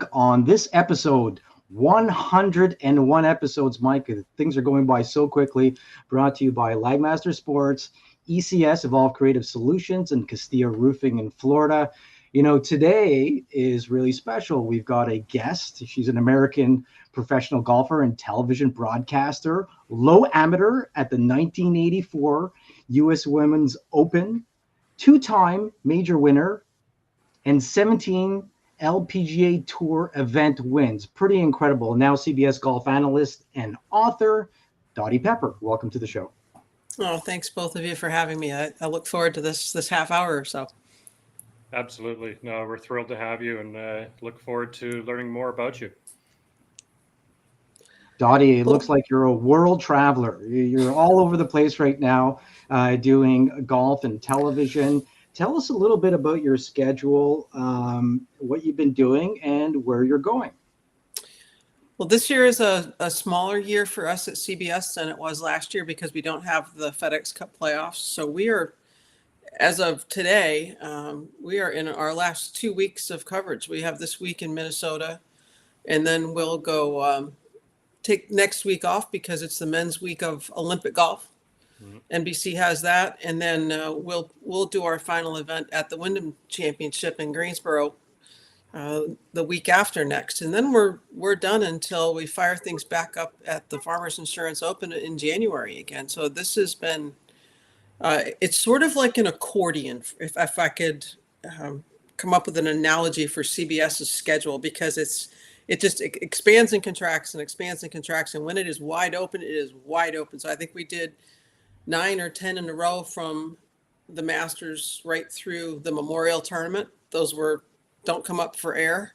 Mike on this episode. 101 episodes, Mike. Things are going by so quickly. Brought to you by Lagmaster Sports, ECS, Evolve Creative Solutions, and Castilla Roofing in Florida. You know, today is really special. We've got a guest. She's an American professional golfer and television broadcaster, low amateur at the 1984 U.S. Women's Open, two-time major winner, and 17 LPGA Tour event wins. Pretty incredible. Now CBS golf analyst and author, Dottie Pepper. Welcome to the show. Oh, thanks both of you for having me. I look forward to this half hour or so. Absolutely. No, we're thrilled to have you and look forward to learning more about you. Dottie, it looks like you're a world traveler. You're all over the place right now doing golf and television. Tell us a little bit about your schedule, what you've been doing, and where you're going. Well, this year is a smaller year for us at CBS than it was last year because we don't have the FedEx Cup playoffs. So we are, as of today, we are in our last 2 weeks of coverage. We have this week in Minnesota, and then we'll go take next week off because it's the men's week of Olympic golf. NBC has that, and then we'll do our final event at the Wyndham Championship in Greensboro the week after next, and then we're done until we fire things back up at the Farmers Insurance Open in January again. So this has been it's sort of like an accordion, if I could come up with an analogy for CBS's schedule, because it just expands and contracts and expands and contracts, and when it is wide open, it is wide open. So I think we did 9 or 10 in a row from the Masters right through the Memorial Tournament. Those don't come up for air.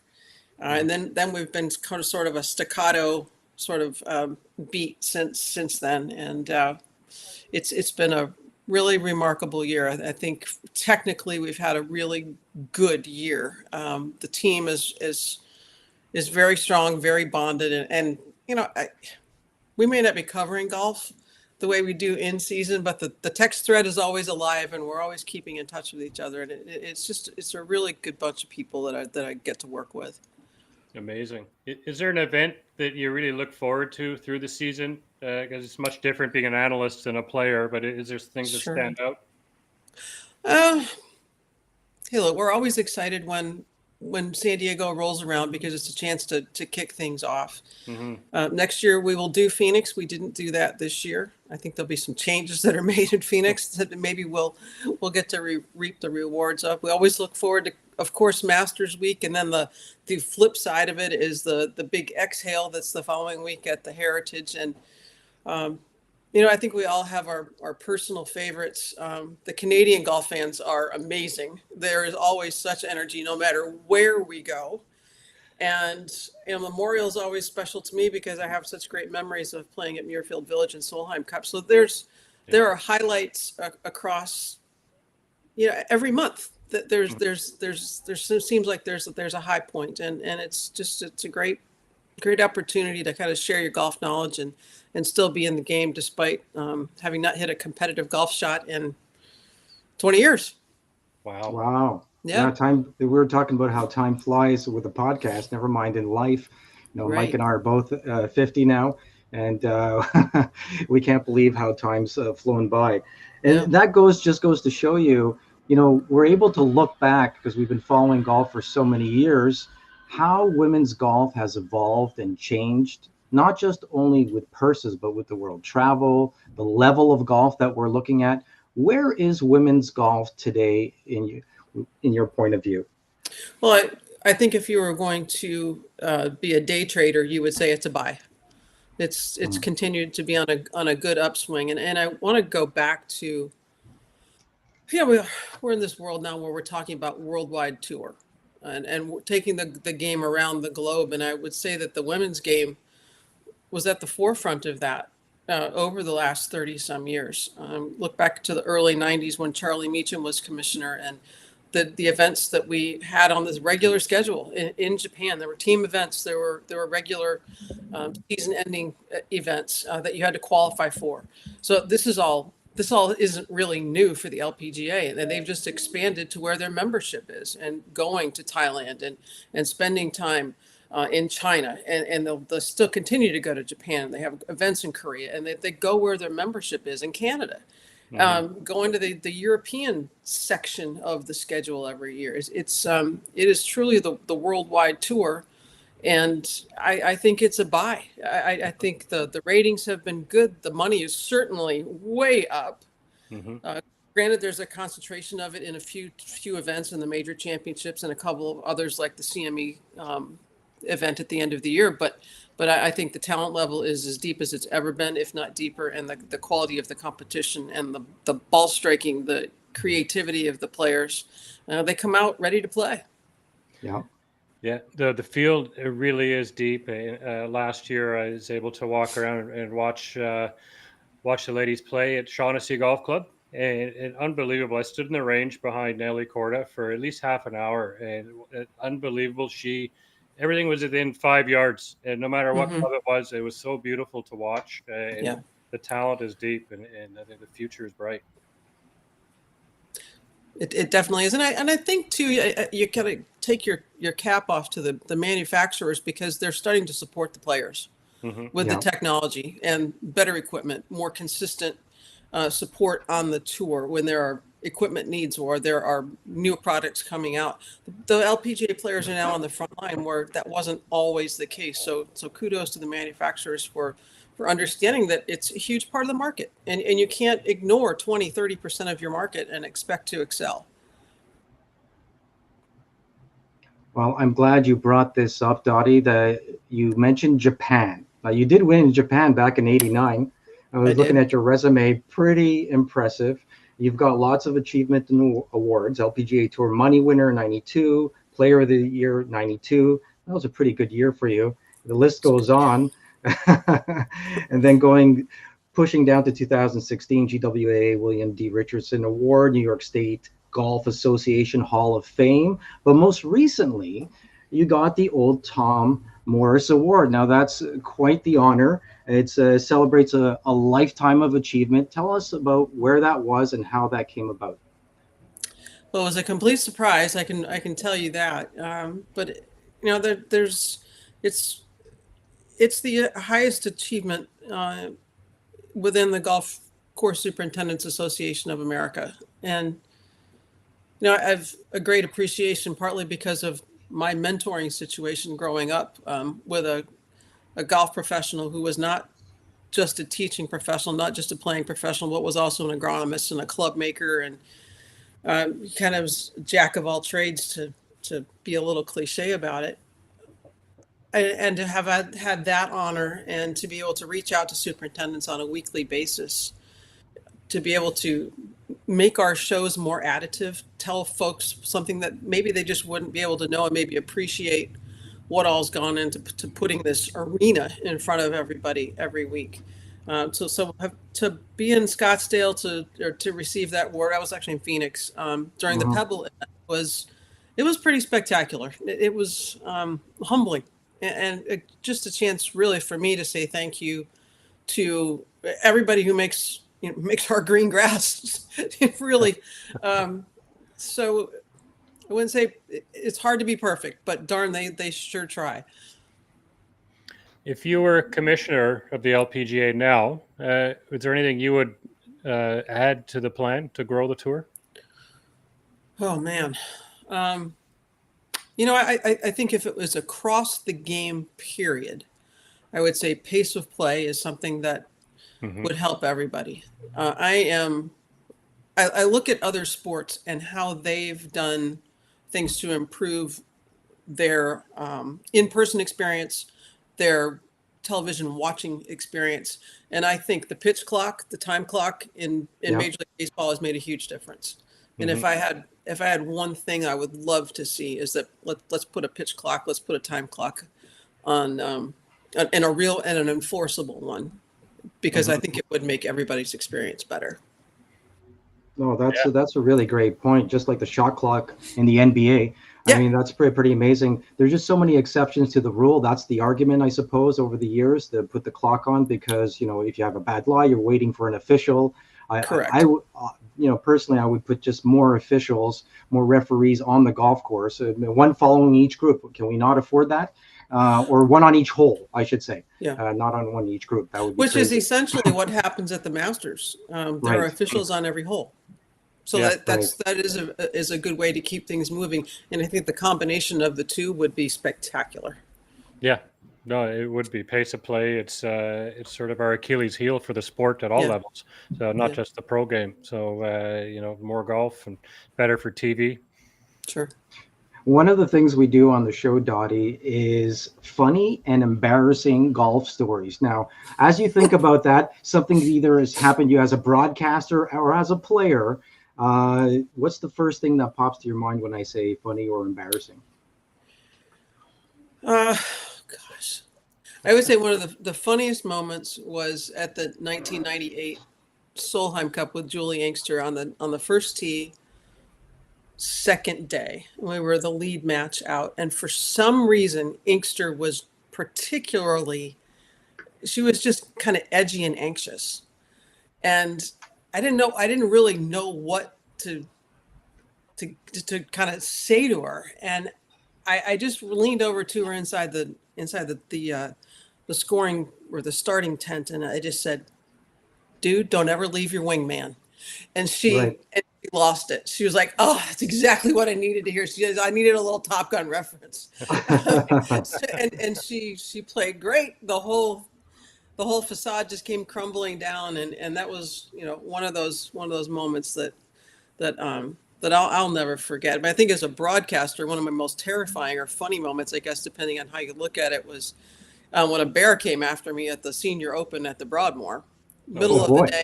And then we've been kind of sort of a staccato sort of beat since then. And it's been a really remarkable year. I think technically we've had a really good year. The team is very strong, very bonded. And you know, we may not be covering golf the way we do in season, but the text thread is always alive, and we're always keeping in touch with each other. And it's a really good bunch of people that I get to work with. Amazing. Is there an event that you really look forward to through the season? Because it's much different being an analyst than a player, but is there things that stand out? Hey, look, we're always excited when San Diego rolls around because it's a chance to kick things off. Next year we will do Phoenix. We didn't do that this year. I think there'll be some changes that are made in Phoenix that maybe we'll get to reap the rewards of. We always look forward to, of course, Masters Week, and then the flip side of it is the big exhale that's the following week at the Heritage. And you know, I think we all have our personal favorites. The Canadian golf fans are amazing. There is always such energy no matter where we go. And you know, Memorial is always special to me because I have such great memories of playing at Muirfield Village and Solheim Cup. So there are highlights across, you know, every month. That there seems like there's a high point, and it's a great opportunity to kind of share your golf knowledge and still be in the game despite having not hit a competitive golf shot in 20 years. Wow. Yeah. Time. We were talking about how time flies with a podcast, never mind in life. You know, Right. Mike and I are both 50 now, and we can't believe how time's flown by. And that just goes to show you, you know, we're able to look back because we've been following golf for so many years, how women's golf has evolved and changed, not just only with purses, but with the world travel, the level of golf that we're looking at. Where is women's golf today in your point of view? Well, I think if you were going to be a day trader, you would say it's a buy. It's continued to be on a good upswing, and I want to go back to, you know, we're in this world now where we're talking about worldwide tour, and we're taking the game around the globe, and I would say that the women's game was at the forefront of that over the last 30 some years. Look back to the early 90s when Charlie Meacham was commissioner, and the events that we had on this regular schedule in Japan. There were team events. There were regular season-ending events that you had to qualify for. So this all isn't really new for the LPGA, and they've just expanded to where their membership is, and going to Thailand and spending time in China, and they'll still continue to go to Japan. They have events in Korea, and they go where their membership is in Canada. Going to the European section of the schedule every year. It is truly the worldwide tour, and I think it's a buy. I think the ratings have been good. The money is certainly way up. Granted, there's a concentration of it in a few events in the major championships and a couple of others like the CME event at the end of the year, but I think the talent level is as deep as it's ever been, if not deeper, and the quality of the competition and the ball striking, the creativity of the players, they come out ready to play. Yeah, the field, it really is deep. Last year, I was able to walk around and watch the ladies play at Shaughnessy Golf Club, and unbelievable. I stood in the range behind Nelly Corda for at least half an hour, and unbelievable. Everything was within 5 yards, and no matter what club it was so beautiful to watch. The talent is deep, and I think the future is bright. It definitely is, and I think too, you gotta take your cap off to the manufacturers, because they're starting to support the players with the technology and better equipment, more consistent support on the tour when there are equipment needs or there are new products coming out. The LPGA players are now on the front line, where that wasn't always the case. So kudos to the manufacturers for understanding that it's a huge part of the market, and you can't ignore 20-30% of your market and expect to excel. Well, I'm glad you brought this up, Dottie, that you mentioned Japan. You did win in Japan back in '89. I was looking at your resume, pretty impressive. You've got lots of achievement and awards. LPGA Tour Money Winner '92, Player of the Year '92. That was a pretty good year for you. The list goes on. And then pushing down to 2016, GWA William D. Richardson Award, New York State Golf Association Hall of Fame. But most recently, you got the Old Tom Morris Award. Now, that's quite the honor. It celebrates a lifetime of achievement. Tell us about where that was and how that came about. Well, it was a complete surprise. I can tell you that. But it's the highest achievement within the Golf Course Superintendents Association of America, and I have a great appreciation, partly because of my mentoring situation growing up with a golf professional who was not just a teaching professional, not just a playing professional, but was also an agronomist and a club maker, and kind of was jack of all trades, to be a little cliche about it. And to have had that honor, and to be able to reach out to superintendents on a weekly basis, to be able to make our shows more additive, tell folks something that maybe they just wouldn't be able to know, and maybe appreciate what all's gone into putting this arena in front of everybody every week. So to be in Scottsdale to receive that award, I was actually in Phoenix during the Pebble event. It was pretty spectacular. It was humbling. And just a chance, really, for me to say thank you to everybody who makes our green grass really. So I wouldn't say it's hard to be perfect, but darn, they sure try. If you were commissioner of the LPGA now, is there anything you would add to the plan to grow the tour? Oh man. I think if it was across the game period, I would say pace of play is something that would help everybody. I look at other sports and how they've done things to improve their in-person experience, their television watching experience. And I think the pitch clock, the time clock in Major League Baseball has made a huge difference. And if I had one thing I would love to see, is that let's put a pitch clock, let's put a time clock on, and a real and an enforceable one, because I think it would make everybody's experience better. No, that's a really great point. Just like the shot clock in the NBA. I mean, that's pretty amazing. There's just so many exceptions to the rule. That's the argument, I suppose, over the years, to put the clock on, because, if you have a bad law, you're waiting for an official. Correct. Personally, I would put just more officials, more referees on the golf course, one following each group. Can we not afford that? or one on each hole, I should say. Yeah. Not on one each group. That would be Which crazy. is essentially what happens at the Masters. There are officials on every hole. So that is a good way to keep things moving. And I think the combination of the two would be spectacular. Yeah, no, it would be pace of play. It's sort of our Achilles heel for the sport at all levels. So not just the pro game. So more golf and better for TV. Sure. One of the things we do on the show, Dottie, is funny and embarrassing golf stories. Now, as you think about that, something either has happened to you as a broadcaster or as a player. What's the first thing that pops to your mind when I say funny or embarrassing? Gosh, I would say one of the funniest moments was at the 1998 Solheim Cup with Julie Inkster on the first tee, second day. We were the lead match out, and for some reason, Inkster was she was just kind of edgy and anxious, and I didn't really know what to kind of say to her, and I just leaned over to her inside the scoring or the starting tent, and I just said, "Dude, don't ever leave your wingman." And she lost it. She was like, "Oh, that's exactly what I needed to hear." She says, "I needed a little Top Gun reference." and she played great. The whole facade just came crumbling down, and that was one of those moments that I'll never forget. But I think as a broadcaster, one of my most terrifying or funny moments, I guess, depending on how you look at it, was when a bear came after me at the Senior Open at the Broadmoor, middle of the day,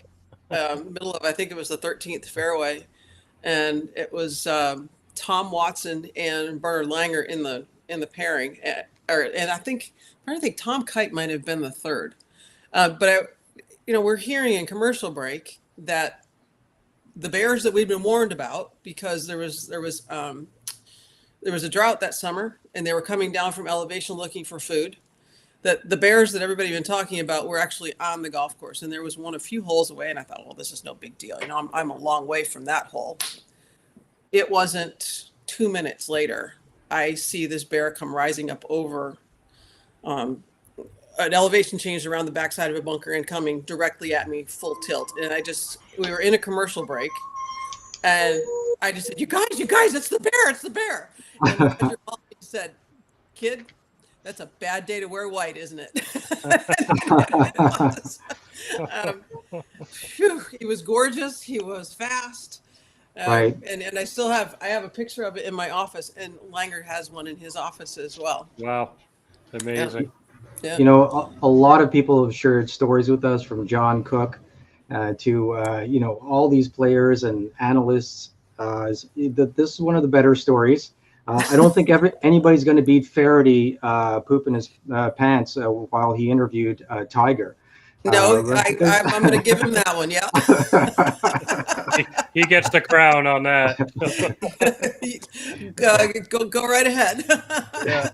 I think it was the 13th fairway, and it was Tom Watson and Bernard Langer in the pairing, and I think Tom Kite might have been the third, but we're hearing in commercial break that the bears that we'd been warned about, because there was a drought that summer and they were coming down from elevation looking for food, that the bears that everybody had been talking about were actually on the golf course, and there was one a few holes away, and I thought, well, this is no big deal. I'm a long way from that hole. It wasn't 2 minutes later, I see this bear come rising up over an elevation change around the backside of a bunker and coming directly at me full tilt. And we were in a commercial break, and I just said, you guys, it's the bear. And Roger said, "Kid, that's a bad day to wear white, isn't it?" He was gorgeous. He was fast. Right. And I still have a picture of it in my office, and Langer has one in his office as well. Wow. Amazing. Yeah. A lot of people have shared stories with us, from John Cook to all these players and analysts. This is one of the better stories. I don't think anybody's going to beat Faraday pooping his pants while he interviewed Tiger. No, I'm going to give him that one. Yeah. He gets the crown on that. Go right ahead. Yeah.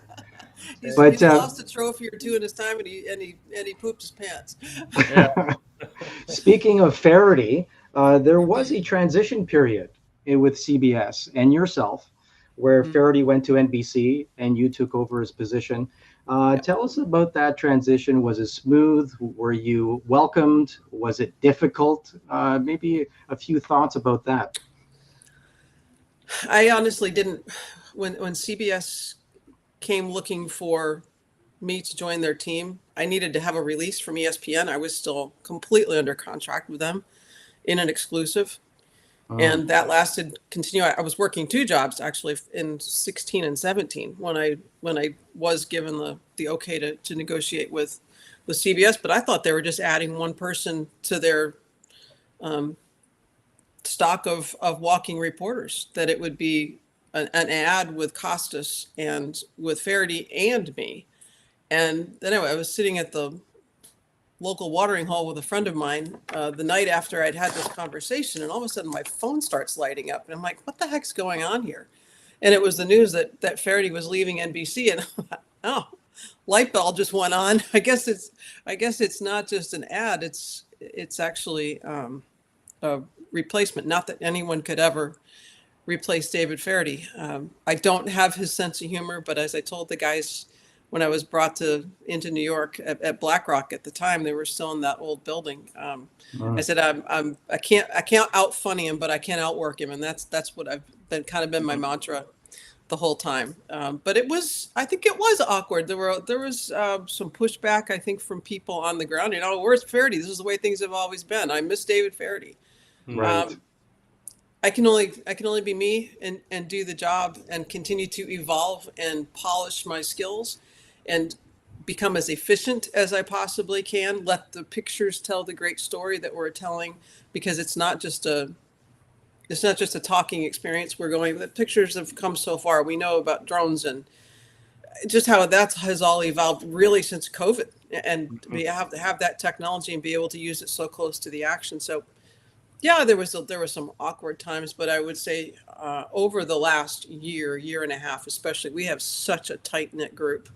He's lost a trophy or two in his time, and he pooped his pants. Yeah. Speaking of Faraday, there was a transition period with CBS and yourself, where Faraday went to NBC and you took over his position. Tell us about that transition. Was it smooth? Were you welcomed? Was it difficult? Maybe a few thoughts about that. I honestly didn't. When CBS came looking for me to join their team, I needed to have a release from ESPN. I was still completely under contract with them in an exclusive. And that continued. I was working two jobs actually in 16 and 17 when I was given the okay to negotiate with CBS. But I thought they were just adding one person to their stock of walking reporters, that it would be an ad with Costas and with Faraday and me. And then anyway, I was sitting at the local watering hole with a friend of mine the night after I'd had this conversation, and all of a sudden my phone starts lighting up, and I'm like, what the heck's going on here? And it was the news that Faraday was leaving NBC, and oh, light bulb just went on. I guess it's not just an ad, it's actually a replacement. Not that anyone could ever replace David Faraday. I don't have his sense of humor, but as I told the guys when I was brought into New York at BlackRock at the time. They were still in that old building. I said, I can't out funny him, but I can outwork him. And that's what I've been my mantra the whole time. But I think it was awkward. There was some pushback, I think, from people on the ground. Where's Faraday? This is the way things have always been. I miss David Faraday. Right. I can only be me and do the job and continue to evolve and polish my skills and become as efficient as I possibly can. Let the pictures tell the great story that we're telling, because it's not just a talking experience. The pictures have come so far. We know about drones and just how that has all evolved really since COVID, and we have to have that technology and be able to use it so close to the action. So yeah, there was some awkward times, but I would say over the last year and a half, especially, we have such a tight knit group,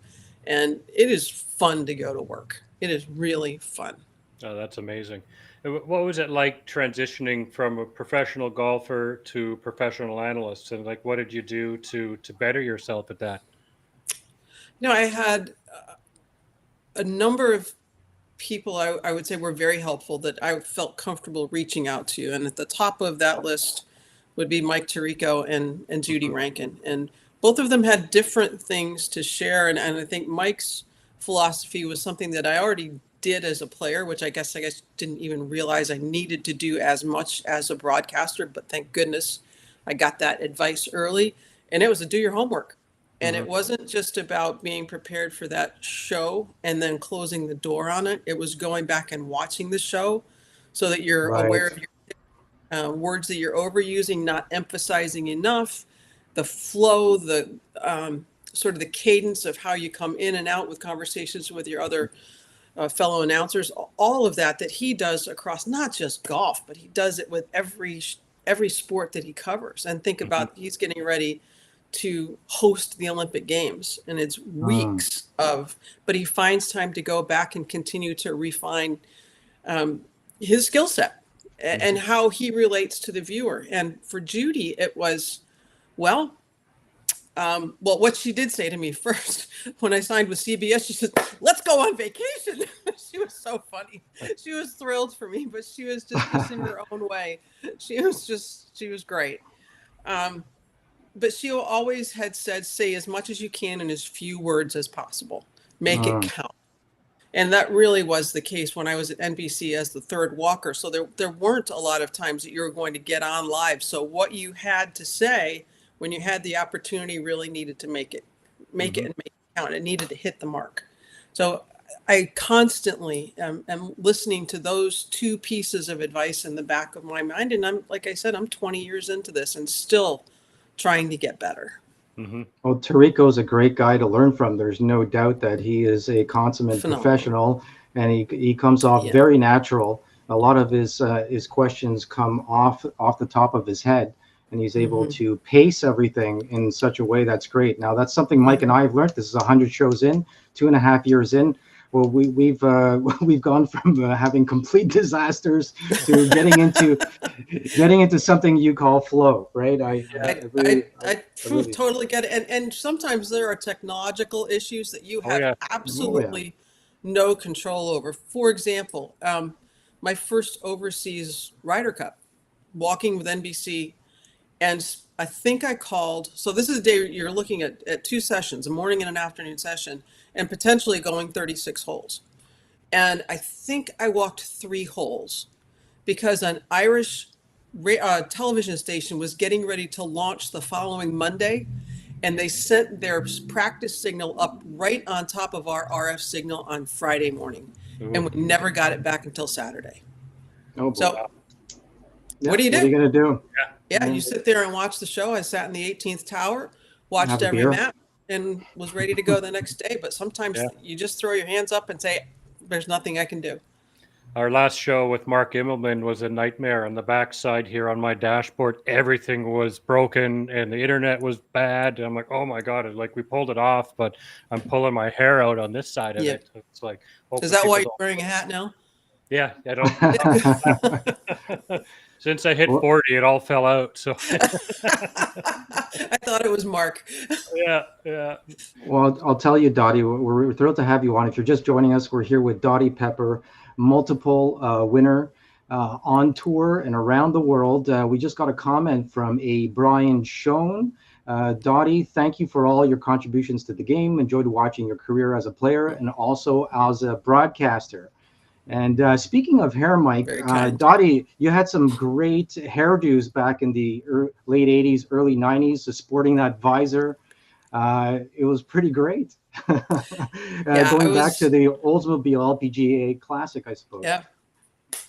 and it is fun to go to work. It is really fun. Oh, that's amazing. What was it like transitioning from a professional golfer to professional analyst? And like, what did you do to better yourself at that? I had a number of people I would say were very helpful that I felt comfortable reaching out to. And at the top of that list would be Mike Tirico and Judy Rankin. And both of them had different things to share. And I think Mike's philosophy was something that I already did as a player, which I guess didn't even realize I needed to do as much as a broadcaster. But thank goodness I got that advice early. And it was to do your homework. And it wasn't just about being prepared for that show and then closing the door on it. It was going back and watching the show so that you're aware of your words that you're overusing, not emphasizing enough, the flow, the sort of the cadence of how you come in and out with conversations with your other fellow announcers, all of that he does across not just golf, but he does it with every sport that he covers. And think about, he's getting ready to host the Olympic Games, and it's weeks but he finds time to go back and continue to refine his skill set and how he relates to the viewer. And for Judy, it was, well, what she did say to me first when I signed with CBS, she said, "Let's go on vacation." She was so funny. She was thrilled for me, but she was just in her own way. She was great. But she always had said, say as much as you can in as few words as possible. Make it count. And that really was the case when I was at NBC as the third walker. So there weren't a lot of times that you were going to get on live. So what you had to say when you had the opportunity really needed to make it and make it count. It needed to hit the mark. So I constantly am listening to those two pieces of advice in the back of my mind. And like I said, I'm 20 years into this and still trying to get better. Well, Tirico's a great guy to learn from. There's no doubt that he is a consummate professional, and he comes off very natural. A lot of his questions come off the top of his head, and he's able to pace everything in such a way that's great. Now, that's something Mike and I have learned. This is 100 shows in, 2.5 years in. Well, we've gone from having complete disasters to getting into something you call flow, right? I totally get it. And sometimes there are technological issues that you have absolutely no control over. For example, my first overseas Ryder Cup, walking with NBC, and I think I called. So this is the day you're looking at two sessions, a morning and an afternoon session, and potentially going 36 holes. And I think I walked 3 holes because an Irish television station was getting ready to launch the following Monday, and they sent their practice signal up right on top of our RF signal on Friday morning. And we never got it back until Saturday. So what do you do? What are you going to do? Yeah, you sit there and watch the show. I sat in the 18th tower, watched every map, and was ready to go the next day. But sometimes you just throw your hands up and say, there's nothing I can do. Our last show with Mark Immelman was a nightmare. On the backside here on my dashboard, everything was broken and the internet was bad. I'm like, oh my God, like we pulled it off, but I'm pulling my hair out on this side of it. It's like, is that why you're wearing a hat now? Yeah, I don't. Since I hit 40, it all fell out. So I thought it was Mark. yeah. Well, I'll tell you, Dottie, we're thrilled to have you on. If you're just joining us, we're here with Dottie Pepper, multiple winner on tour and around the world. We just got a comment from a Brian Schoen. Dottie, thank you for all your contributions to the game. Enjoyed watching your career as a player and also as a broadcaster. And speaking of hair, Mike, Dottie, you had some great hairdos back in the late 80s, early 90s, so sporting that visor. It was pretty great. Going back to the Oldsmobile LPGA Classic, I suppose.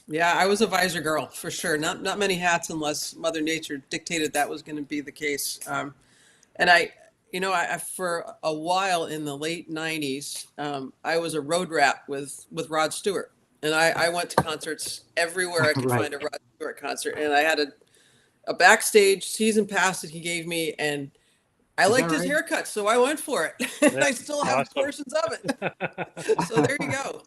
Yeah, I was a visor girl for sure. Not many hats unless Mother Nature dictated that was going to be the case. And I for a while in the late 90s, I was a road rat with Rod Stewart. And I went to concerts everywhere I could find a Rod Stewart concert. And I had a backstage season pass that he gave me, and I liked his haircut, so I went for it. And I still have portions of it. So there you go.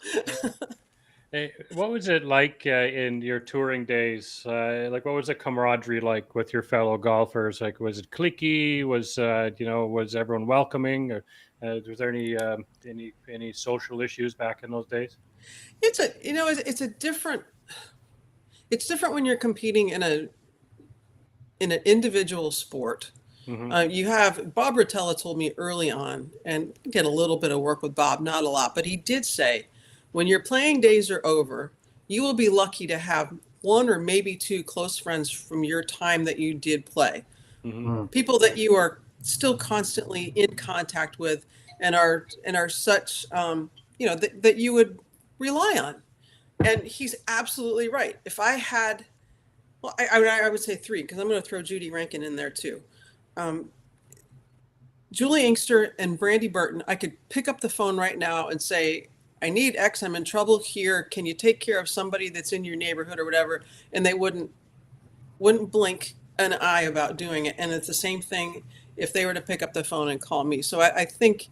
Hey, what was it like in your touring days? Like, what was the camaraderie like with your fellow golfers? Like, was it cliquey? Was was everyone welcoming? Or was there any social issues back in those days? It's different when you're competing in an individual sport. Mm-hmm. You have Bob Rotella told me early on, and get a little bit of work with Bob, not a lot, but he did say, when your playing days are over, you will be lucky to have one or maybe two close friends from your time that you did play. Mm-hmm. People that you are still constantly in contact with and are such that you would rely on. And he's absolutely right. If I had, well, I would say three, because I'm going to throw Judy Rankin in there too. Julie Inkster and Brandy Burton, I could pick up the phone right now and say, I need X, I'm in trouble here. Can you take care of somebody that's in your neighborhood or whatever? And they wouldn't blink an eye about doing it. And it's the same thing if they were to pick up the phone and call me. So I think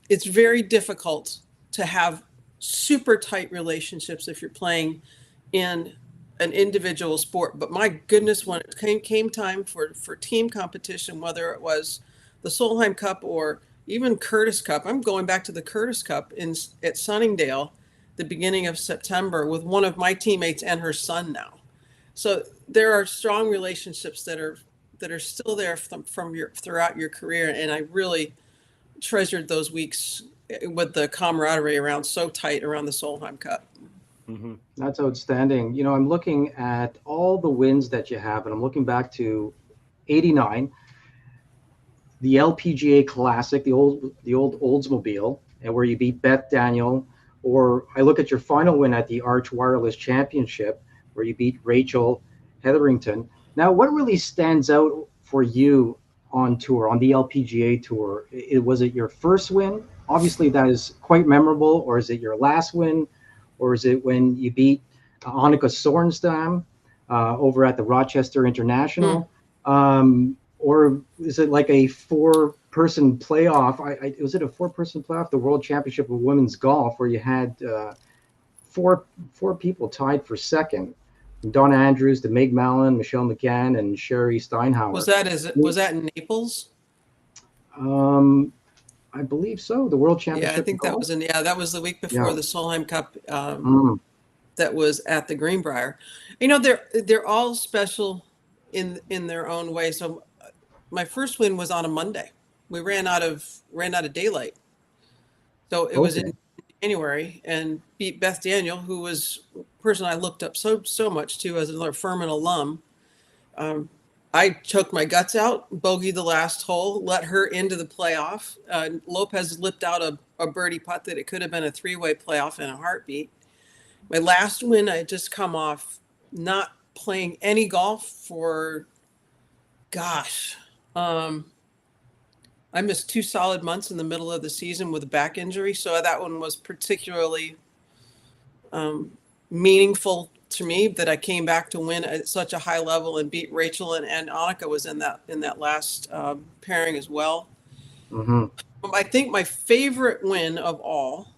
it's very difficult to have super tight relationships if you're playing in an individual sport. But my goodness, when it came time for team competition, whether it was the Solheim Cup or even Curtis Cup, I'm going back to the Curtis Cup at Sunningdale, the beginning of September, with one of my teammates and her son now. So there are strong relationships that are still there throughout your career, and I really treasured those weeks with the camaraderie so tight around the Solheim Cup. Mm-hmm. That's outstanding. I'm looking at all the wins that you have, and I'm looking back to '89, the LPGA Classic, the old Oldsmobile, and where you beat Beth Daniel. Or I look at your final win at the Arch Wireless Championship, where you beat Rachel Hetherington. Now, what really stands out for you on tour, on the LPGA tour? Was it your first win? Obviously, that is quite memorable. Or is it your last win? Or is it when you beat Annika Sorenstam over at the Rochester International? Or is it like a four-person playoff? Was it a four-person playoff, the World Championship of Women's Golf, where you had four people tied for second? Donna Andrews, to Meg Mallon, Michelle McCann, and Sherry Steinhauer. Was that in Naples? I believe so. The World Championship. Yeah, I think that was that was the week before the Solheim Cup. That was at the Greenbrier. They're all special in their own way. So my first win was on a Monday. We ran out of daylight, so it was in January, and beat Beth Daniel, who was a person I looked up so much to as another Furman alum. I choked my guts out, bogeyed the last hole, let her into the playoff. Lopez lipped out a birdie putt that it could have been a three-way playoff in a heartbeat. My last win, I had just come off not playing any golf for, I missed 2 solid months in the middle of the season with a back injury. So that one was particularly meaningful to me, that I came back to win at such a high level and beat Rachel, and Annika was in that last pairing as well. Mm-hmm. I think my favorite win of all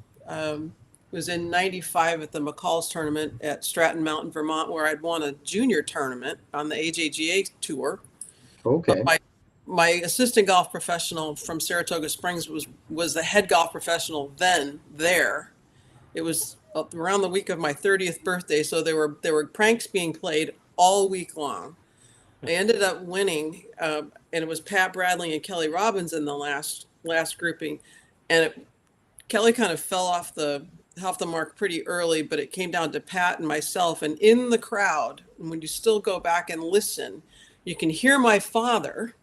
was in 95 at the McCall's tournament at Stratton Mountain, Vermont, where I'd won a junior tournament on the AJGA tour. Okay. But my assistant golf professional from Saratoga Springs was the head golf professional then there. It was around the week of my 30th birthday, so there were pranks being played all week long. I ended up winning, and it was Pat Bradley and Kelly Robbins in the last grouping, and Kelly kind of fell off the mark pretty early, but it came down to Pat and myself. And in the crowd, when you still go back and listen, you can hear my father.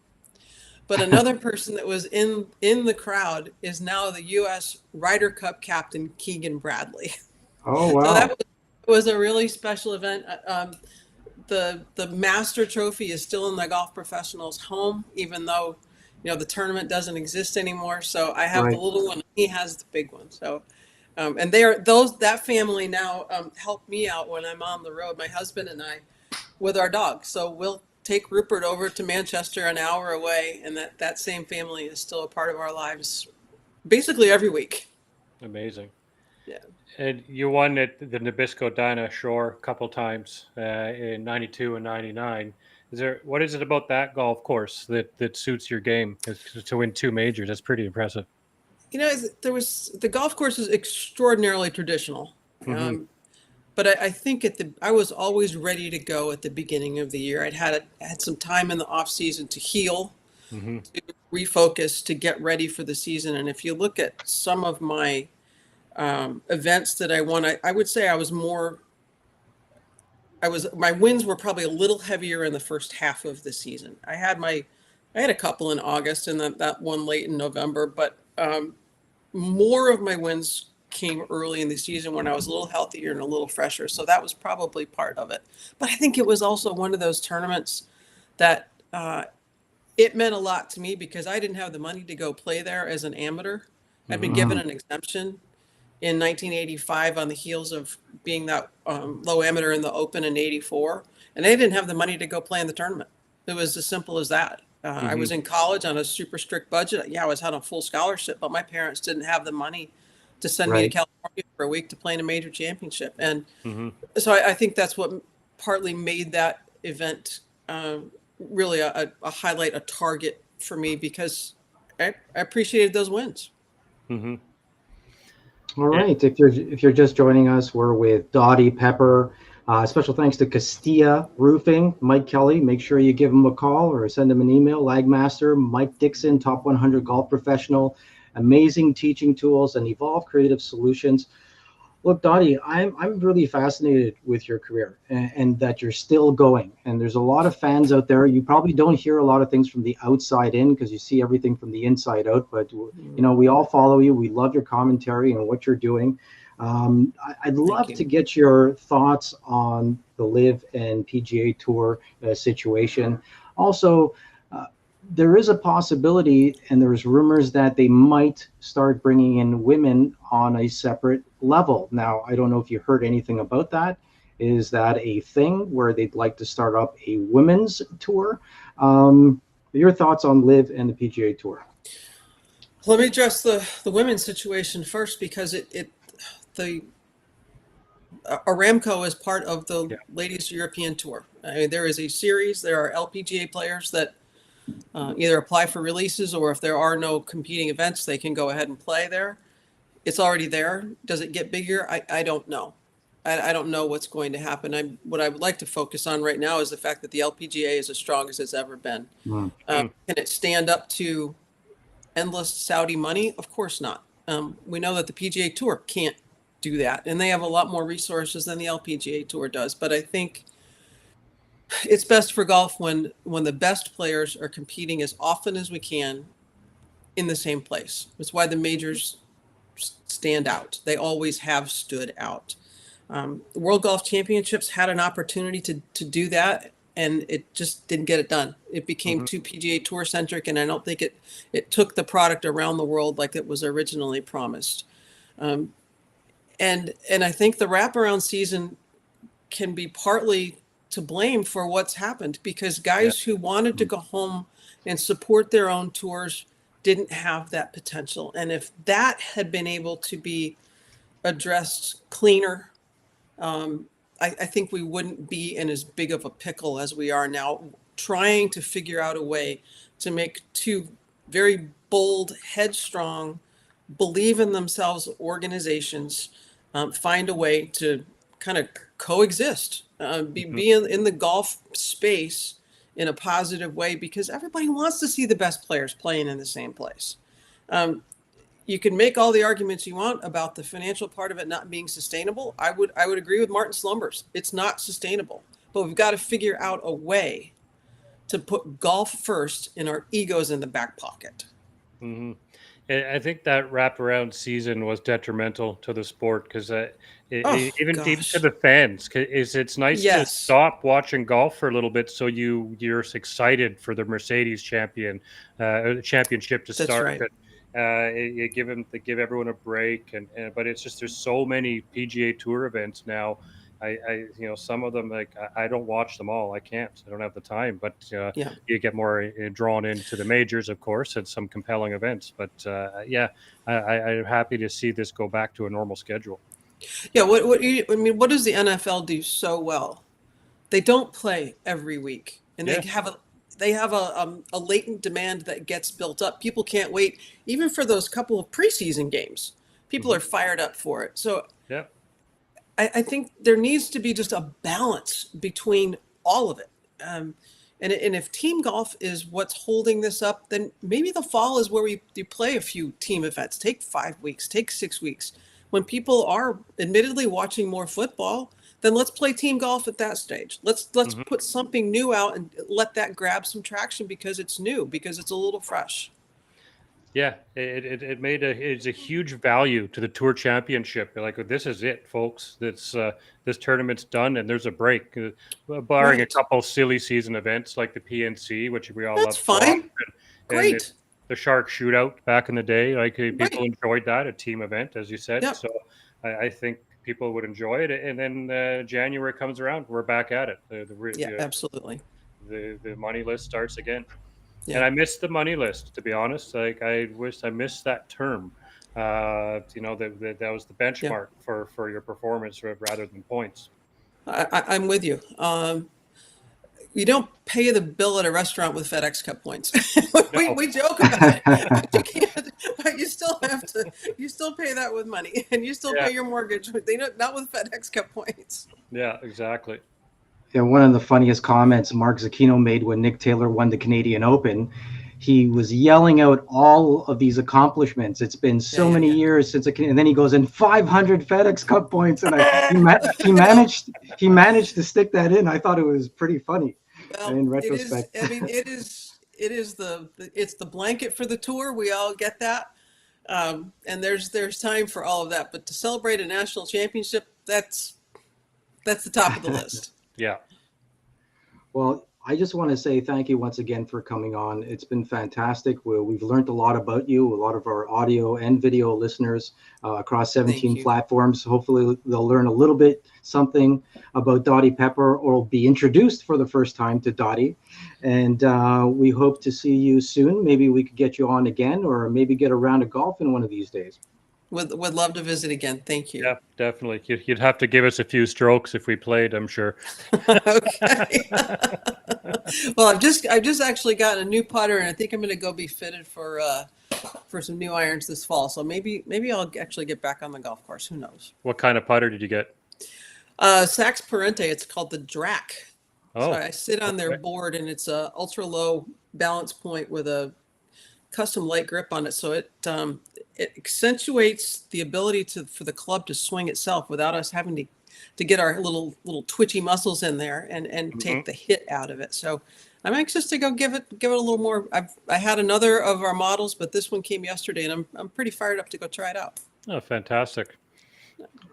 But another person that was in the crowd is now the U.S. Ryder Cup captain, Keegan Bradley. Oh, wow. So that was a really special event. The Master Trophy is still in the golf professional's home, even though, the tournament doesn't exist anymore. So I have the little one, he has the big one. So, and that family now help me out when I'm on the road, my husband and I, with our dog. So we'll take Rupert over to Manchester, an hour away, and that same family is still a part of our lives basically every week. Amazing. Yeah. And you won at the Nabisco Dinah Shore a couple times in 92 and 99. What is it about that golf course that suits your game? To win 2 majors, that's pretty impressive. The golf course is extraordinarily traditional. Mm-hmm. But I think I was always ready to go at the beginning of the year. I'd had some time in the off season to heal, mm-hmm. to refocus, to get ready for the season. And if you look at some of my events that I won, I would say my wins were probably a little heavier in the first half of the season. I had a couple in August and that one late in November, but more of my wins came early in the season when I was a little healthier and a little fresher. So that was probably part of it. But I think it was also one of those tournaments that it meant a lot to me because I didn't have the money to go play there as an amateur. I'd been given an exemption in 1985 on the heels of being that low amateur in the Open in 84. And I didn't have the money to go play in the tournament. It was as simple as that. I was in college on a super strict budget. Yeah, I was on a full scholarship, but my parents didn't have the money to send me to California for a week to play in a major championship. And so I think that's what partly made that event really a highlight, a target for me because I appreciated those wins. Mm-hmm. All right. If you're just joining us, we're with Dottie Pepper. Special thanks to Castilla Roofing, Mike Kelly. Make sure you give him a call or send him an email. Lagmaster, Mike Dickson, top 100 golf professional. Amazing teaching tools and Evolve Creative Solutions. Look, Dottie, I'm really fascinated with your career and that you're still going. And there's a lot of fans out there. You probably don't hear a lot of things from the outside in because you see everything from the inside out. But we all follow you. We love your commentary and what you're doing. I'd love to get your thoughts on the LIV and PGA Tour situation. Also, there is a possibility, and there's rumors that they might start bringing in women on a separate level. Now, I don't know if you heard anything about that. Is that a thing where they'd like to start up a women's tour? Your thoughts on LIV and the PGA Tour? Let me address the women's situation first because the Aramco is part of the Ladies European Tour. I mean, there is a series. There are LPGA players that either apply for releases or if there are no competing events, they can go ahead and play there. It's already there. Does it get bigger? I don't know. I don't know what's going to happen. What I would like to focus on right now is the fact that the LPGA is as strong as it's ever been. Can it stand up to endless Saudi money? Of course not. We know that the PGA Tour can't do that, and they have a lot more resources than the LPGA Tour does. But I think it's best for golf when the best players are competing as often as we can in the same place. That's why the majors stand out. They always have stood out. The World Golf Championships had an opportunity to do that, and it just didn't get it done. It became too PGA Tour centric, and I don't think it took the product around the world like it was originally promised. And I think the wraparound season can be partly to blame for what's happened because guys who wanted to go home and support their own tours didn't have that potential. And if that had been able to be addressed cleaner, I think we wouldn't be in as big of a pickle as we are now, trying to figure out a way to make two very bold, headstrong, believe in themselves organizations find a way to kind of coexist, be in the golf space in a positive way, because everybody wants to see the best players playing in the same place. You can make all the arguments you want about the financial part of it not being sustainable. I would agree with Martin Slumbers. It's not sustainable, but we've got to figure out a way to put golf first and our egos in the back pocket. Mm-hmm. I think that wraparound season was detrimental to the sport because even to the fans, it's nice to stop watching golf for a little bit so you're excited for the Mercedes championship to start. Right. You give everyone a break, but it's just there's so many PGA Tour events now. Some of them, like I don't watch them all. I can't. I don't have the time. But you get more drawn into the majors, of course, and some compelling events. But I'm happy to see this go back to a normal schedule. Yeah. What does the NFL do so well? They don't play every week, and they have a latent demand that gets built up. People can't wait even for those couple of preseason games. People are fired up for it. So I think there needs to be just a balance between all of it. And if team golf is what's holding this up, then maybe the fall is where you play a few team events. Take 5 weeks, take 6 weeks. When people are admittedly watching more football, then let's play team golf at that stage. Let's put something new out and let that grab some traction because it's new, because it's a little fresh. Yeah, it's a huge value to the Tour Championship. Like, this is it, folks. This tournament's done, and there's a break, barring a couple silly season events like the PNC, which we all love. That's fine. Great. And the Shark Shootout back in the day, like people enjoyed that, a team event, as you said. Yep. So I think people would enjoy it. And then January comes around, we're back at it. Absolutely. The money list starts again. Yeah. And I missed the money list, to be honest. Like, I wish I missed that term. That was the benchmark for your performance rather than points. I'm with you. You don't pay the bill at a restaurant with FedEx Cup points. we joke about it, but you can't. But you still have to. You still pay that with money, and you still pay your mortgage. Not with FedEx Cup points. Yeah, exactly. Yeah, one of the funniest comments Mark Zecchino made when Nick Taylor won the Canadian Open, he was yelling out all of these accomplishments. It's been so many years since and then he goes in 500 FedEx Cup points, and he managed to stick that in. I thought it was pretty funny. Well, in retrospect, it's the blanket for the tour. We all get that, and there's time for all of that. But to celebrate a national championship, that's the top of the list. Yeah. Well, I just want to say thank you once again for coming on. It's been fantastic. We've learned a lot about you, a lot of our audio and video listeners across 17 platforms. Hopefully they'll learn a little bit something about Dottie Pepper, or be introduced for the first time to Dottie. And we hope to see you soon. Maybe we could get you on again, or maybe get a round of golf in one of these days. Would love to visit again. Thank you. Yeah, definitely. You'd have to give us a few strokes if we played, I'm sure. Okay. Well, I've just actually gotten a new putter, and I think I'm going to go be fitted for some new irons this fall. So maybe I'll actually get back on the golf course. Who knows? What kind of putter did you get? Sax Parente. It's called the Drac. Oh, so I sit on their board, and it's a ultra low balance point with a custom light grip on it. So it accentuates the ability for the club to swing itself without us having to get our little twitchy muscles in there and take the hit out of it. So I'm anxious to go give it a little more. I had another of our models, but this one came yesterday, and I'm pretty fired up to go try it out. Oh, fantastic.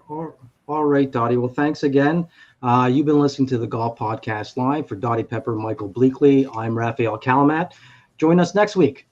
All right, Dottie. Well, thanks again. You've been listening to the Golf Podcast Live. For Dottie Pepper, Michael Bleakley, I'm Raphael Calamat. Join us next week.